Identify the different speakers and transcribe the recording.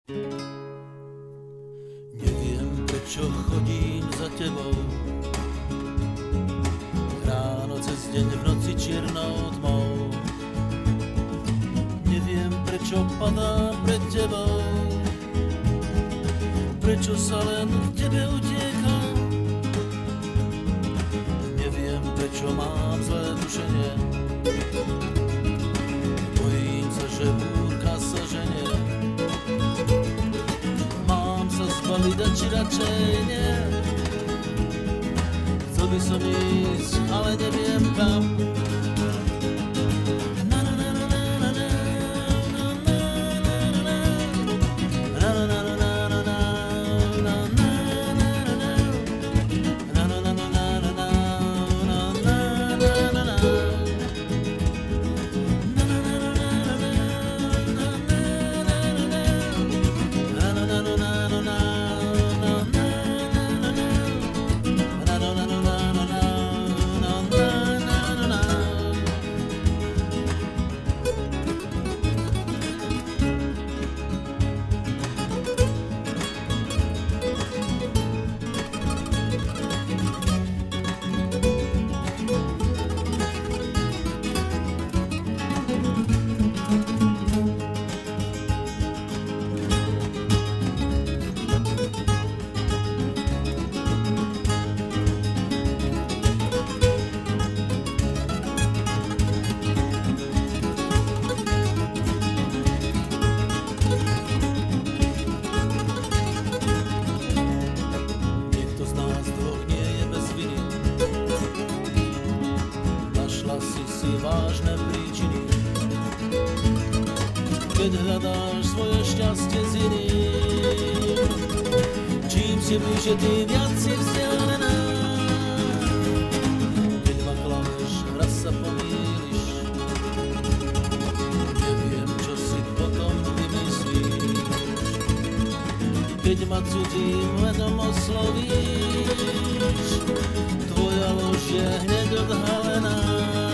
Speaker 1: Neviem, prečo chodím za tebou. Ráno cez deň, v noci čiernou tmou. Neviem, prečo padám pred tebou. Prečo sa len k tebe utiekam. Neviem, prečo mám zlé tušenie. Bojím sa, že búrka sa ženie. Mám sa zbaliť a či radšej nie. Chcel by som ísť, ale neviem kam. Vážne príčiny, keď hľadáš svoje šťastie s iným. Čím si bližšie, tým viac si vzdialená. Keď ma klameš, raz sa pomýliš. Neviem, čo si potom vymyslíš. Keď ma cudzím menom oslovíš, tvoja lož je hneď odhalená.